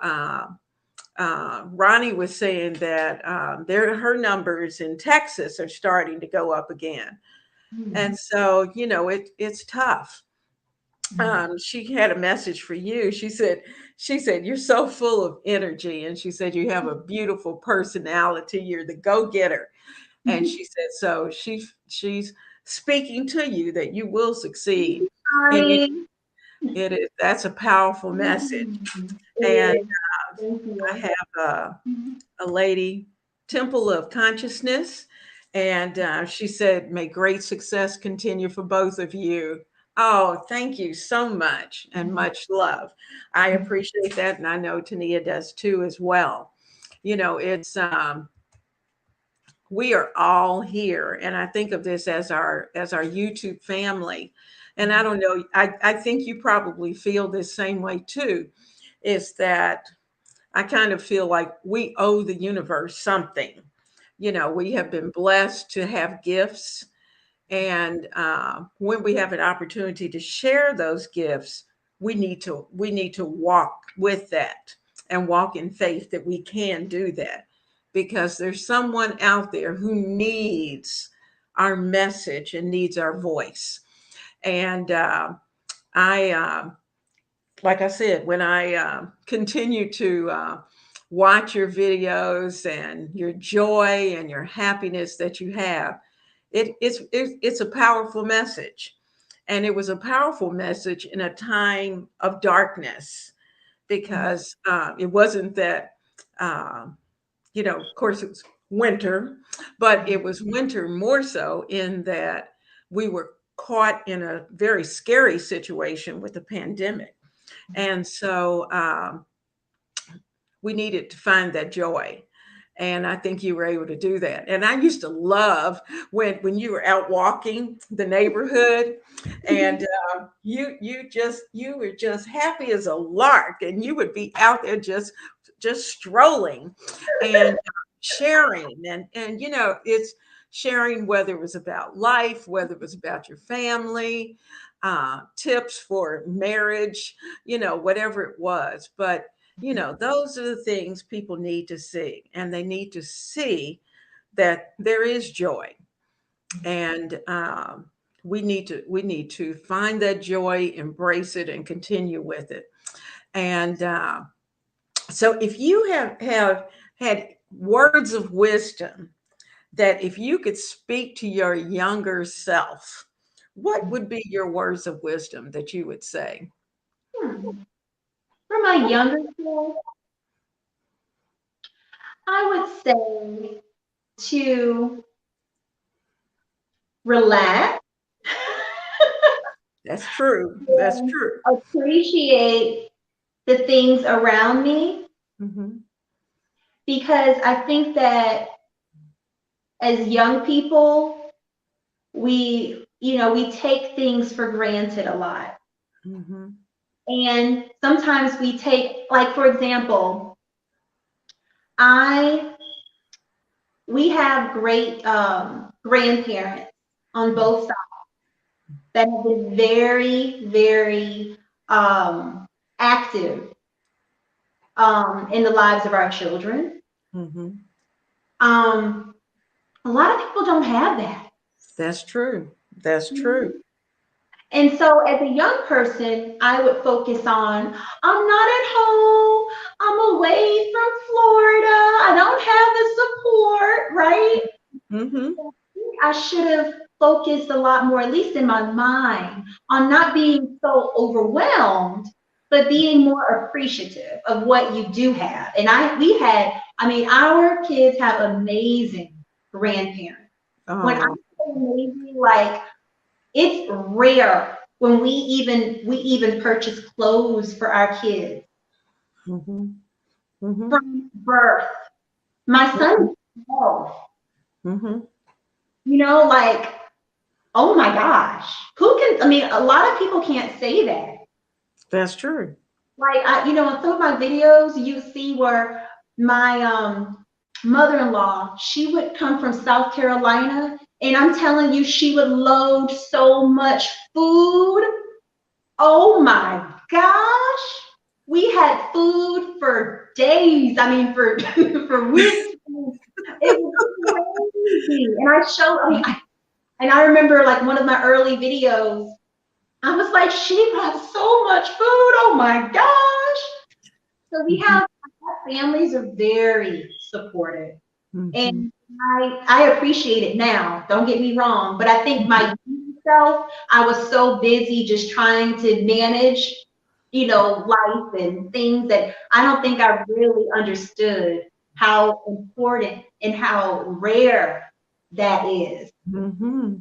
Ronnie was saying that her numbers in Texas are starting to go up again. And so, it's tough. She had a message for you. She said, you're so full of energy. And she said, you have a beautiful personality. You're the go-getter. And she said, so she's speaking to you that you will succeed. And Sorry. that's a powerful message. It And is. Thank I you. have a lady, Temple of Consciousness, and she said, may great success continue for both of you. Oh, thank you so much, and much love. I appreciate that, and I know Tania does too as well. It's we are all here, and I think of this as our YouTube family. And I don't know, I think you probably feel this same way too, is that I kind of feel like we owe the universe something. We have been blessed to have gifts, and when we have an opportunity to share those gifts, we need to walk with that and walk in faith that we can do that, because there's someone out there who needs our message and needs our voice. And I like I said, when I continue to watch your videos and your joy and your happiness that you have, it's a powerful message. And it was a powerful message in a time of darkness. because it wasn't that, uh, of course, it was winter, but it was winter more so in that we were caught in a very scary situation with the pandemic. And so we needed to find that joy. And I think you were able to do that. And I used to love when you were out walking the neighborhood, and you were just happy as a lark, and you would be out there just strolling and sharing, and it's sharing, whether it was about life, whether it was about your family, tips for marriage, whatever it was. But those are the things people need to see, and they need to see that there is joy, and we need to find that joy, embrace it, and continue with it. And so, if you have had words of wisdom that if you could speak to your younger self, what would be your words of wisdom that you would say? Hmm. For my younger self, I would say to relax That's true. That's and true. appreciate the things around me, Hmm. because I think that as young people, we take things for granted a lot. Hmm. And sometimes we take, like, for example, I we have great grandparents on both sides that have been very, very active in the lives of our children. Hmm. Um, a lot of people don't have that. That's true. That's true. And so, as a young person, I would focus on, I'm not at home, I'm away from Florida, I don't have the support, right? Hmm. I should have focused a lot more, at least in my mind, on not being so overwhelmed, but being more appreciative of what you do have. And I mean, our kids have amazing grandparents. When I Oh. say amazing, like, it's rare when we even purchase clothes for our kids Hmm. Hmm. from birth. My son is 12, Hmm. like, oh my gosh, who can? I mean, a lot of people can't say that. That's true. Like, in some of my videos, you see where my mother-in-law, she would come from South Carolina, and I'm telling you, she would load so much food. Oh my gosh. We had food for days. I mean, for for weeks. It was crazy. And I remember, like, one of my early videos, I was like, she has so much food. Oh my gosh. So Hmm. our families are very supportive. Hmm. And I appreciate it now. Don't get me wrong. But I think my younger self, I was so busy just trying to manage, life and things, that I don't think I really understood how important and how rare that is. Hmm.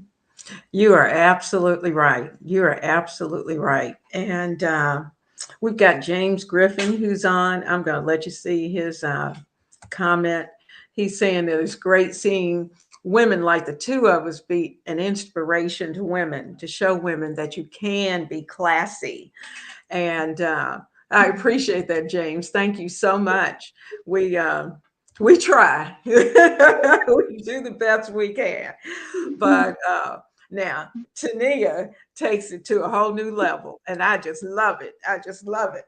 You are absolutely right. You are absolutely right. And we've got James Griffin who's on. I'm going to let you see his comment. He's saying that it's great seeing women like the two of us be an inspiration to women, to show women that you can be classy. And I appreciate that, James. Thank you so much. We try. We do the best we can. But now Tania takes it to a whole new level, and I just love it. I just love it.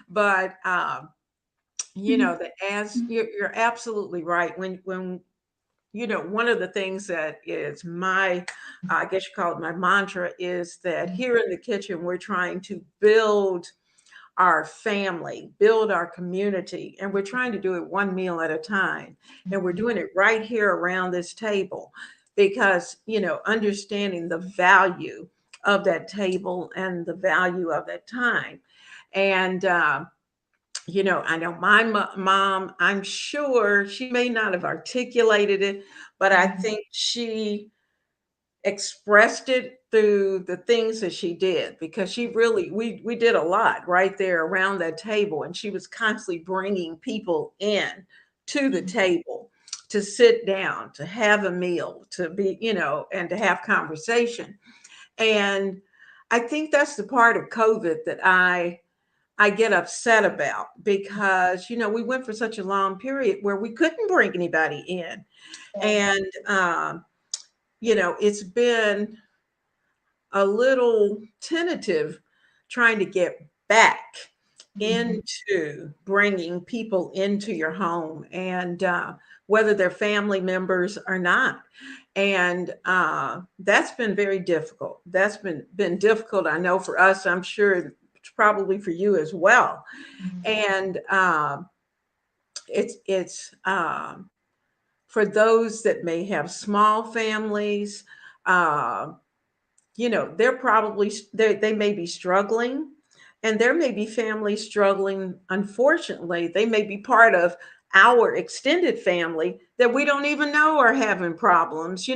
But that as you're absolutely right. When one of the things that is my, I guess you call it my mantra, is that here in the kitchen we're trying to build our family, build our community, and we're trying to do it one meal at a time. And we're doing it right here around this table because, understanding the value of that table and the value of that time. And I know my mom, I'm sure she may not have articulated it, but I Mhm. think she expressed it through the things that she did, because she really, we did a lot right there around that table, and she was constantly bringing people in to the table to sit down, to have a meal, to be, and to have conversation. And I think that's the part of COVID that I get upset about, because we went for such a long period where we couldn't bring anybody in. Yeah. And it's been a little tentative trying to get back Mhm. into bringing people into your home, and whether they're family members or not. And that's been very difficult. That's been difficult, I know, for us. I'm sure it's probably for you as well. Mhm. And it's for those that may have small families. uh, they're probably, they may be struggling, and there may be families struggling. Unfortunately, they may be part of our extended family that we don't even know are having problems,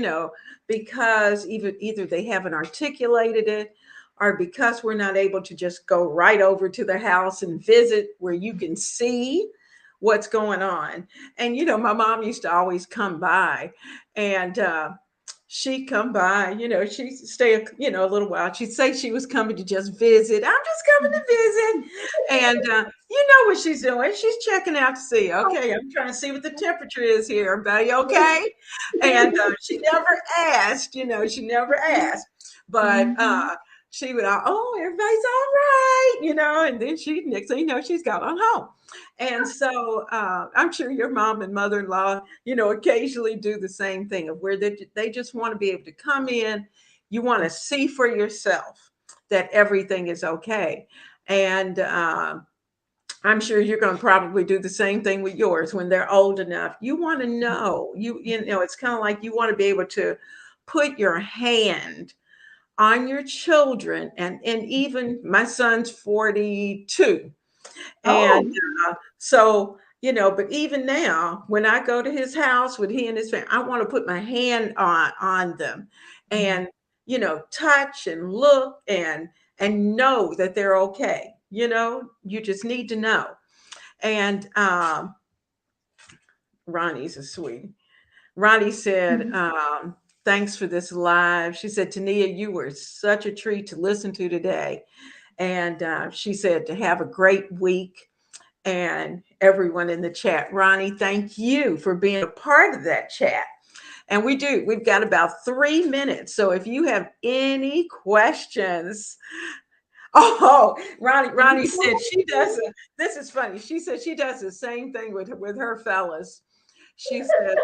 because either they haven't articulated it, or because we're not able to just go right over to the house and visit where you can see what's going on. And my mom used to always come by, and she'd come by, she'd stay, a little while. She'd say she was coming to just visit. I'm just coming to visit. And you know what she's doing? She's checking out to see, okay, I'm trying to see what the temperature is here. Everybody okay? And she never asked, she never asked. But Mhm. she would, oh, everybody's all right, and then next thing you know, she's got on home. And so I'm sure your mom and mother-in-law, occasionally do the same thing, of where they just want to be able to come in. You want to see for yourself that everything is okay. And I'm sure you're going to probably do the same thing with yours when they're old enough. You want to know, it's kind of like you want to be able to put your hand on your children. And even my son's 42. And Oh. so, but even now, when I go to his house with he and his family, I want to put my hand on them, Mhm. and touch and look and know that they're okay. You just need to know. And Ronnie's a sweet. Ronnie said, Mhm. thanks for this live. She said, Tania, you were such a treat to listen to today. And she said to have a great week. And everyone in the chat, Ronnie, thank you for being a part of that chat. And we've got about 3 minutes. So if you have any questions, oh, Ronnie said she does this is funny. She said she does the same thing with her fellas. She said,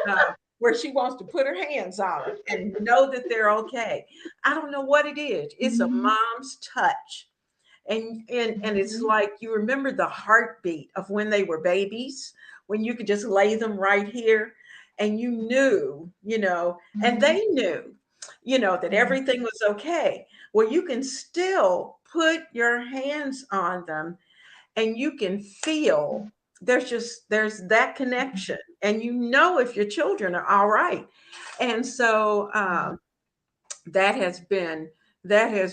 where she wants to put her hands on them and know that they're okay. I don't know what it is. It's a Mhm. mom's touch. And it's Mhm. like you remember the heartbeat of when they were babies, when you could just lay them right here, and you knew, and Mhm. they knew, that Mhm. everything was okay. Well, you can still put your hands on them, and you can feel there's that connection, and if your children are all right. And so that has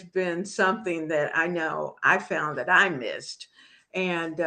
been something that I know I found that I missed. And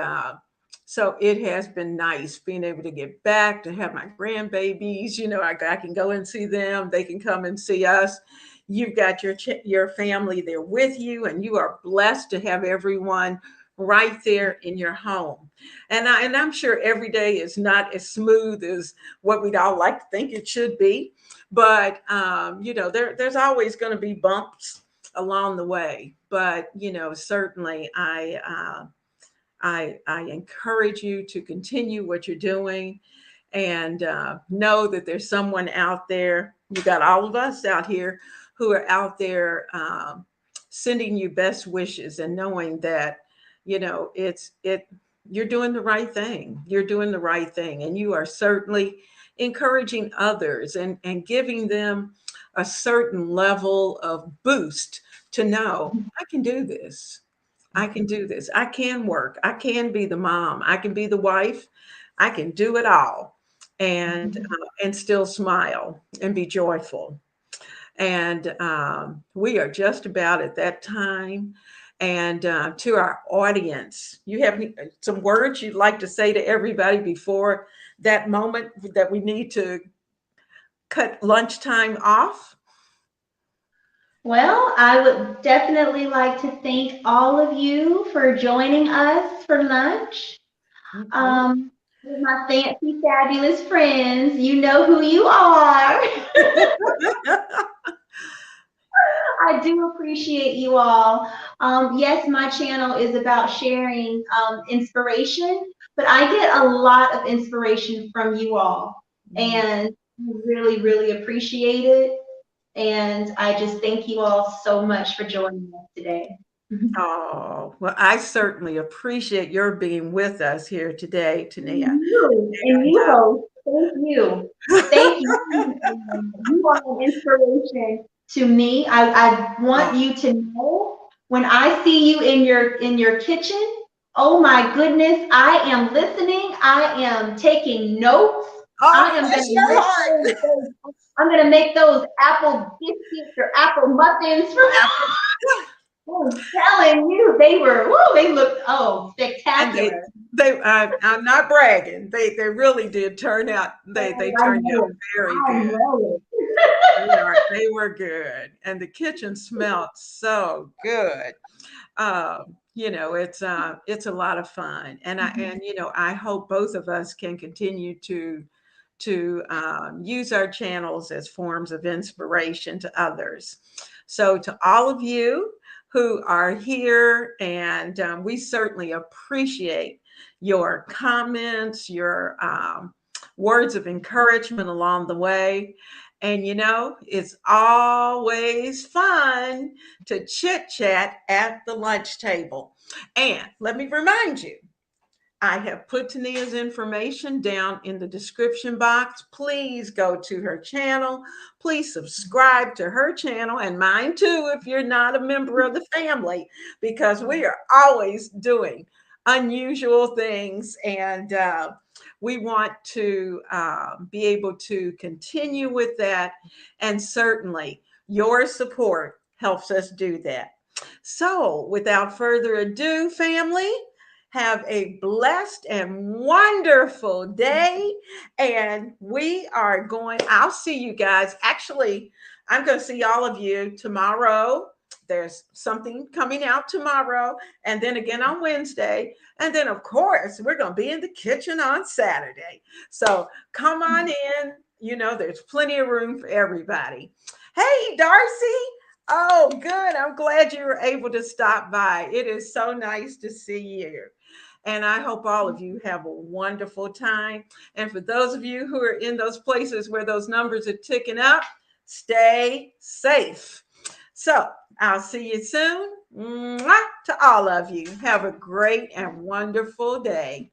so it has been nice being able to get back to have my grandbabies. I can go and see them, they can come and see us. You've got your family there with you, and you are blessed to have everyone right there in your home. And I'm sure every day is not as smooth as what we'd all like to think it should be, but there's always going to be bumps along the way. But certainly I encourage you to continue what you're doing, and know that there's someone out there. You got all of us out here who are out there, sending you best wishes, and knowing that you're doing the right thing. You're doing the right thing, and you are certainly encouraging others, and giving them a certain level of boost to know I can do this. I can do this. I can work. I can be the mom. I can be the wife. I can do it all and still smile and be joyful. And we are just about at that time. And to our audience, you have some words you'd like to say to everybody before that moment that we need to cut lunchtime off? Well, I would definitely like to thank all of you for joining us for lunch. Mhm. Um, with my fancy, fabulous friends, you know who you are. I do appreciate you all. Yes, my channel is about sharing inspiration, but I get a lot of inspiration from you all. And I really, really appreciate it. And I just thank you all so much for joining us today. Oh, well, I certainly appreciate your being with us here today, Tania. And And you host, thank you. Thank you. You are an inspiration to me. I oh, want you to know when I see you in your kitchen, oh my goodness, I am listening. I am taking notes. oh, I am bless gonna your make heart. I'm gonna make those apple biscuits or apple muffins for Apple. I'm telling you, they were, woo, they looked, And spectacular. I'm not bragging. They really did turn out. They I turned out know it. very I good. know it. They were good, and the kitchen smelled so good. It's a lot of fun, and I hope both of us can continue to use our channels as forms of inspiration to others. So, to all of you who are here, and we certainly appreciate your comments, your words of encouragement along the way. And it's always fun to chit chat at the lunch table. And let me remind you, I have put Tania's information down in the description box. Please go to her channel. Please subscribe to her channel and mine too if you're not a member of the family, because we are always doing unusual things, and we want to be able to continue with that. And certainly your support helps us do that. So, without further ado, family, have a blessed and wonderful day. And I'll see you guys. Actually, I'm going to see all of you tomorrow. There's something coming out tomorrow, and then again on Wednesday. And then, of course, we're going to be in the kitchen on Saturday. So come on in. There's plenty of room for everybody. Hey, Darcy. Oh, good. I'm glad you were able to stop by. It is so nice to see you. And I hope all of you have a wonderful time. And for those of you who are in those places where those numbers are ticking up, stay safe. So I'll see you soon. Mwah, to all of you. Have a great and wonderful day.